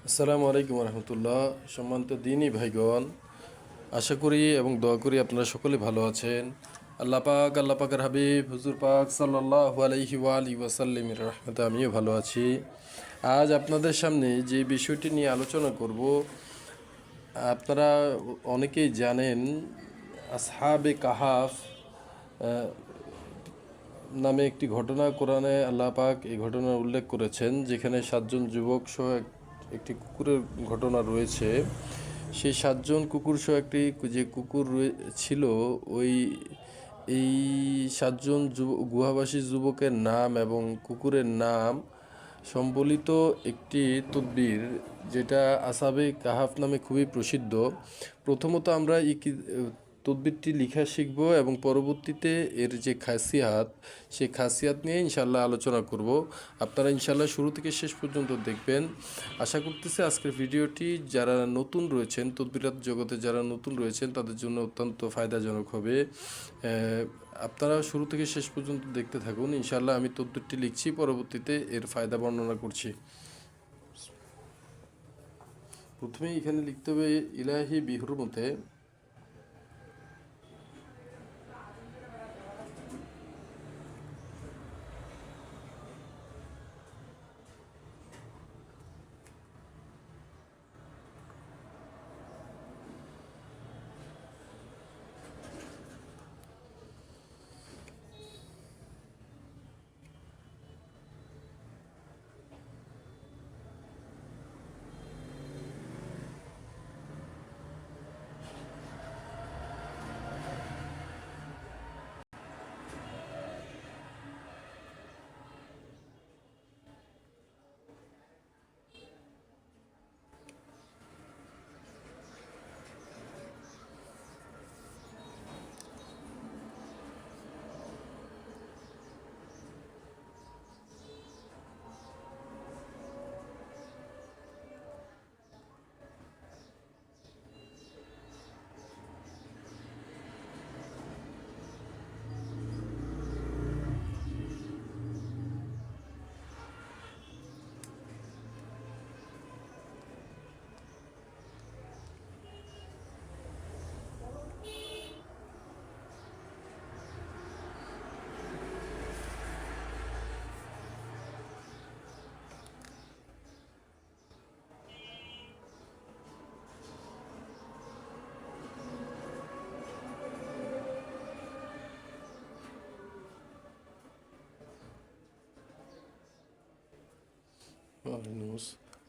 আসসালামু আলাইকুম রহমতুল্লাহ। সম্মানিত দিনী ভাইগণ, আশা করি এবং দোয়া করি আপনারা সকলে ভালো আছেন। আল্লাহ পাকের হাবিব হুজুর পাক সাল্লাল্লাহু আলাইহি ওয়া আলিহি ওয়াসাল্লামের রহমতে আমিও ভালো আছি। আজ আপনাদের সামনে যে বিষয়টি নিয়ে আলোচনা করব, আপনারা অনেকেই জানেন আসহাবে কাহাফ নামে একটি ঘটনা কোরআনে আল্লাহ পাক এই ঘটনার উল্লেখ করেছেন, যেখানে 7জন যুবক সহ একটি কুকুরের ঘটনা রয়েছে। সেই 7জন কুকুর সহ একটি যে কুকুর ছিল, ওই এই 7জন গুহাবাসী যুবকের নাম এবং কুকুরের নাম সম্বলিত একটি তদবির, যেটা আসহাবে কাহাফ নামে খুবই প্রসিদ্ধ। প্রথমত আমরা এই তদবিরটি লেখা শিখব এবং পরবর্তীতে এর যে খাসিয়াত, সেই খাসিয়াত নিয়ে ইনশাল্লাহ আলোচনা করব। আপনারা ইনশাল্লাহ শুরু থেকে শেষ পর্যন্ত দেখবেন। আশা করতেছি আজকের ভিডিওটি যারা নতুন রয়েছেন, তদবিরাত জগতে যারা নতুন রয়েছেন, তাদের জন্য অত্যন্ত ফায়দাজনক হবে। আপনারা শুরু থেকে শেষ পর্যন্ত দেখতে থাকুন। ইনশাল্লাহ আমি তদবিরটি লিখছি, পরবর্তীতে এর ফায়দা বর্ণনা করছি। প্রথমে এখানে লিখতে হবে ইলাহি বিহুরমতে।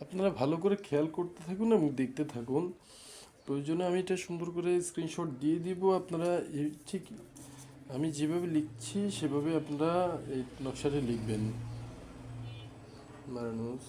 আপনারা ভালো করে খেয়াল করতে থাকুন এবং দেখতে থাকুন। প্রয়োজনে আমি এটা সুন্দর করে স্ক্রিনশট দিয়ে দিব। আপনারা ঠিক আমি যেভাবে লিখছি সেভাবে আপনারা এই নকশাটা লিখবেন। মানুষ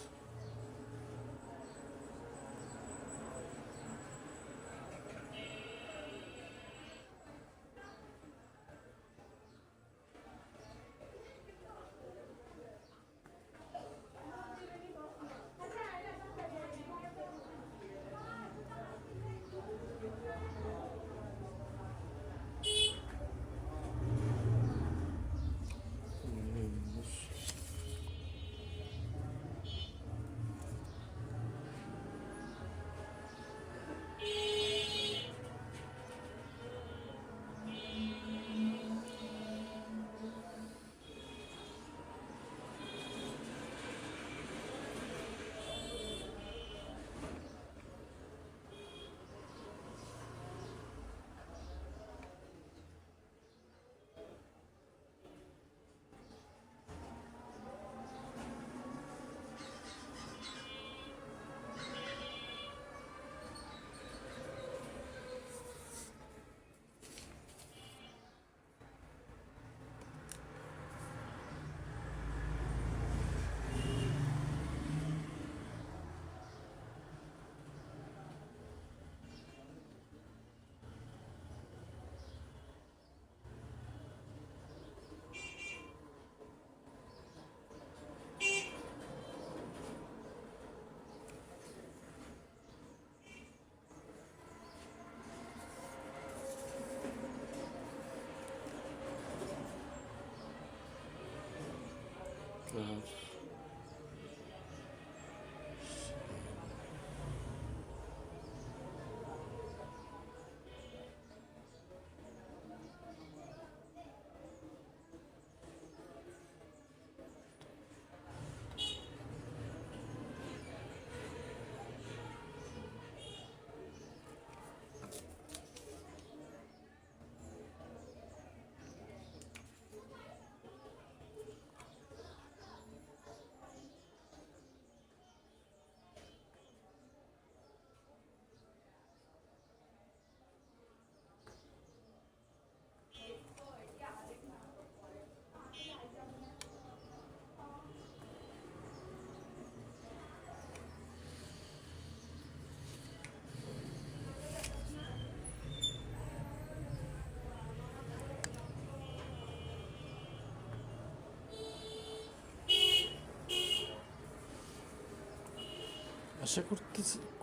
আশা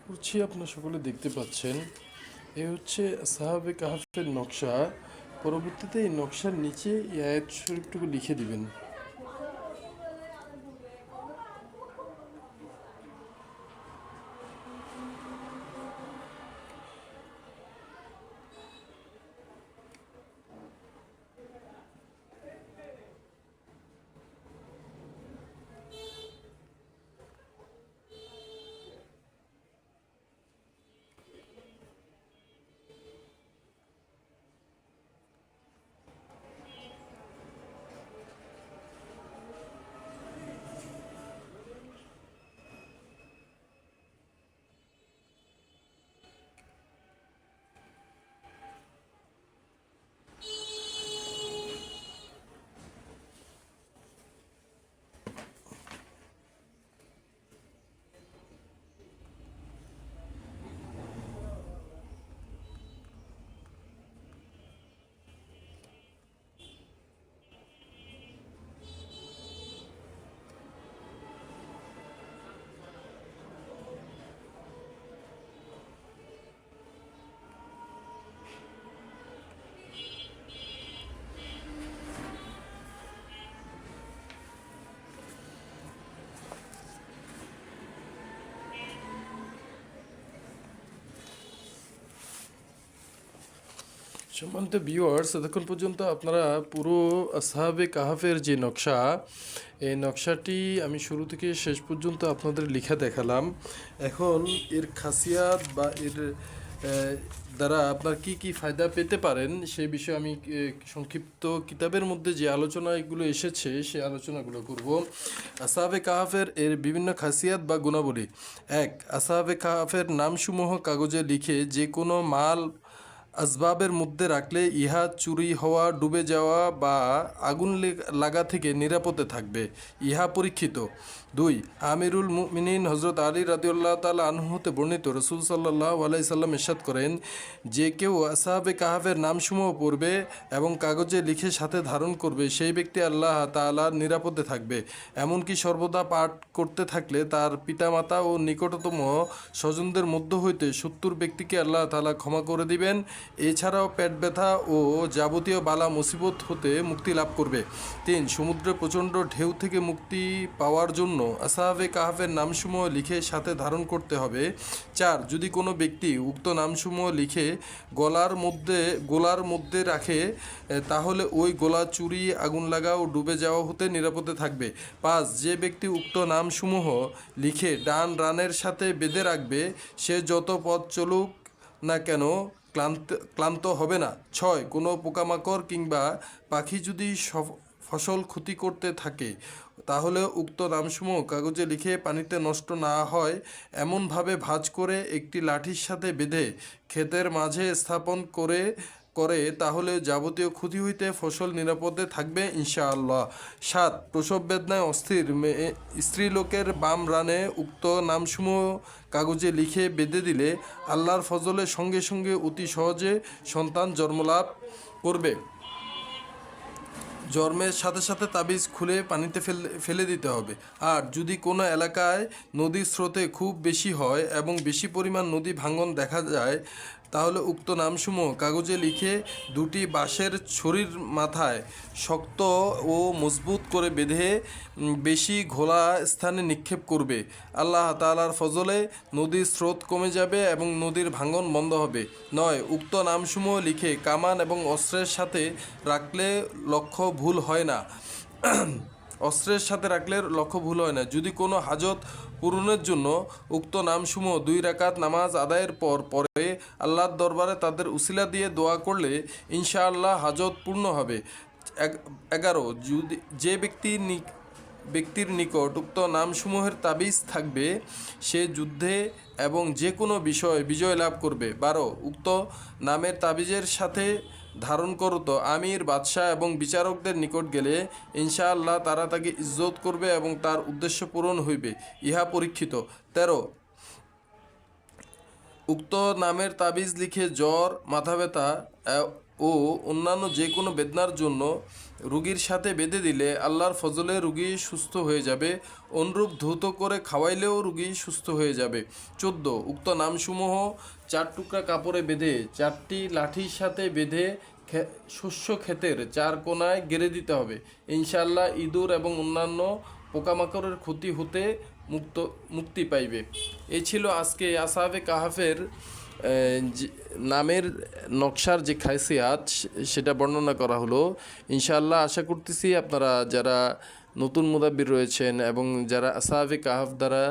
করছি আপনারা সকলে দেখতে পাচ্ছেন। এ হচ্ছে সাহাবে কাহাফের নকশা। পরবর্তীতে এই নকশার নিচে এই আয়াত শরীফটুকু লিখে দিবেন। সম্মানিত ভিউয়ার্স, এতক্ষণ পর্যন্ত আপনারা পুরো আসহাবে কাহাফের যে নকশা, এই নকশাটি আমি শুরু থেকে শেষ পর্যন্ত আপনাদের লেখা দেখালাম। এখন এর খাসিয়াত বা এর দ্বারা আপনার কি কি ফায়দা পেতে পারেন সেই বিষয়ে আমি সংক্ষিপ্ত কিতাবের মধ্যে যে আলোচনাগুলো এসেছে সেই আলোচনাগুলো করব। আসহাবে কাহাফের এর বিভিন্ন খাসিয়াত বা গুণাবলী। 1. আসহাবে কাহাফের নামসমূহ কাগজে লিখে যে কোনো মাল আসবাবের মধ্যে রাখলে ইহা চুরি হওয়া, ডুবে যাওয়া বা আগুন লাগা থেকে নিরাপদে থাকবে। ইহা পরীক্ষিত। 2. আমিরুল মুমিনিন হজরত আলী রাদিয়াল্লাহু তাআলা আনহু হতে বর্ণিত, রাসূল সাল্লাল্লাহু আলাইহি সাল্লাম ইরশাদ করেন, যে কেউ আসহাবে কাহাফের নামসমূহ পড়বে এবং কাগজে লিখে সাথে ধারণ করবে সেই ব্যক্তি আল্লাহ তাআলার নিরাপদে থাকবে। এমনকি সর্বদা পাঠ করতে থাকলে তার পিতামাতা ও নিকটতম স্বজনদের মধ্য হইতে 70 ব্যক্তিকে আল্লাহ তাআলা ক্ষমা করে দিবেন। এছাড়াও পেট ব্যথা ও যাবতীয় বালা মুসিবত হতে মুক্তি লাভ করবে। 3. সমুদ্রের প্রচণ্ড ঢেউ থেকে মুক্তি পাওয়ার জন্য আসহাবে কাহাফের নামসমূহ লিখে সাথে ধারণ করতে হবে। 4. যদি কোনো ব্যক্তি উক্ত নামসমূহ লিখে গোলার মধ্যে রাখে তাহলে ওই গোলা চুরি, আগুন লাগা ও ডুবে যাওয়া হতে নিরাপদে থাকবে। 5. যে ব্যক্তি উক্ত নামসমূহ লিখে ডান রানের সাথে বেঁধে রাখবে সে যত পথ চলুক না কেন ক্লান্ত হবে না। 6. কোনো পোকামাকড় কিংবা পাখি যদি ফসল ক্ষতি করতে থাকে তাহলে উক্ত নামসমূহ কাগজে লিখে পানিতে নষ্ট না হয় এমনভাবে ভাঁজ করে একটি লাঠির সাথে বেঁধে ক্ষেতের মাঝে স্থাপন করে তাহলে যাবতীয় ক্ষতি হইতে ফসল নিরাপদে থাকবে ইনশাআল্লাহ। 7. প্রসব বেদনায় অস্থির স্ত্রীলোকের বাম রানে উক্ত নামসমূহ কাগজে লিখে বেঁধে দিলে আল্লাহর ফজলে সঙ্গে সঙ্গে অতি সহজে সন্তান জন্মলাভ করবে। জন্মের সাথে সাথে তাবিজ খুলে পানিতে ফেলে দিতে হবে। আর যদি কোনো এলাকায় নদীর স্রোতে খুব বেশি হয় এবং বেশি পরিমাণ নদী ভাঙন দেখা যায় তাহলে উক্ত নামসমূহ কাগজে লিখে দুটি বাঁশের ছড়ির মাথায় শক্ত ও মজবুত করে বেঁধে বেশি ঘোলা স্থানে নিক্ষেপ করবে। আল্লাহ তাআলার ফজলে নদীর স্রোত কমে যাবে এবং নদীর ভাঙন বন্ধ হবে। 9. উক্ত নামসমূহ লিখে কামান এবং অস্ত্রের সাথে রাখলে লক্ষ্য ভুল হয় না। যদি কোনো হাজত পূরণের জন্য উক্ত নামসমূহ 2 রাকাত নামাজ আদায়ের পরে আল্লাহর দরবারে তাদের উসিলা দিয়ে দোয়া করলে ইনশাআল্লাহ হাজত পূর্ণ হবে। 11. যে ব্যক্তির নিকট উক্ত নামসমূহের তাবিজ থাকবে সে যুদ্ধে এবং যে কোনো বিষয়ে বিজয় লাভ করবে। 12. উক্ত নামের তাবিজের সাথে ধারণ করত আমির, বাদশাহ এবং বিচারকদের নিকট গেলে ইনশাআল্লাহ তারা তাকে ইজ্জত করবে এবং তার উদ্দেশ্য পূরণ হইবে। ইহা পরীক্ষিত। 13. উক্ত নামের তাবিজ লিখে জ্বর, মাথা ব্যথা ও অন্যান্য যে কোনো বেদনার জন্য রুগীর সাথে বেঁধে দিলে আল্লাহর ফজলে রুগী সুস্থ হয়ে যাবে। অনুরূপ ধৌত করে খাওয়াইলেও রুগী সুস্থ হয়ে যাবে। 14 উক্ত নামসমূহ 4 টুকরা কাপড়ে বেঁধে 4টি লাঠির সাথে বেঁধে শস্য ক্ষেতের 4 কোণায় গেড়ে দিতে হবে। ইনশাআল্লাহ ইঁদুর এবং অন্যান্য পোকামাকড়ের ক্ষতি হতে মুক্তি পাইবে। এই ছিল আজকে আসহাবে কাহাফের নামের নকশার যে খাসিয়াত সেটা বর্ণনা করা হলো। ইনশাআল্লাহ আশা করতেছি আপনারা যারা নতুন মুদাব্বির রয়েছেন এবং যারা আসহাবে কাহাফ দ্বারা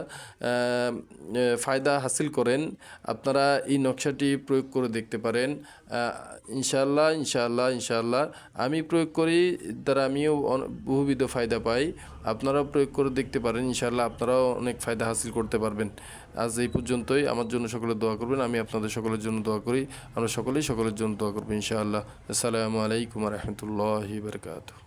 ফায়দা হাসিল করেন, আপনারা এই নকশাটি প্রয়োগ করে দেখতে পারেন। ইনশাআল্লাহ ইনশাআল্লাহ ইনশাআল্লাহ আমি প্রয়োগ করি, দ্বারা আমিও বহুবিধ ফায়দা পাই। আপনারাও প্রয়োগ করে দেখতে পারেন, ইনশাআল্লাহ আপনারাও অনেক ফায়দা হাসিল করতে পারবেন। আজ এই পর্যন্তই। আমার জন্য সকলে দোয়া করবেন, আমি আপনাদের সকলের জন্য দোয়া করি। আমরা সকলেই সকলের জন্য দোয়া করবো ইনশাআল্লাহ। আসসালামু আলাইকুম ওয়া রাহমাতুল্লাহি ওয়া বারাকাতুহু।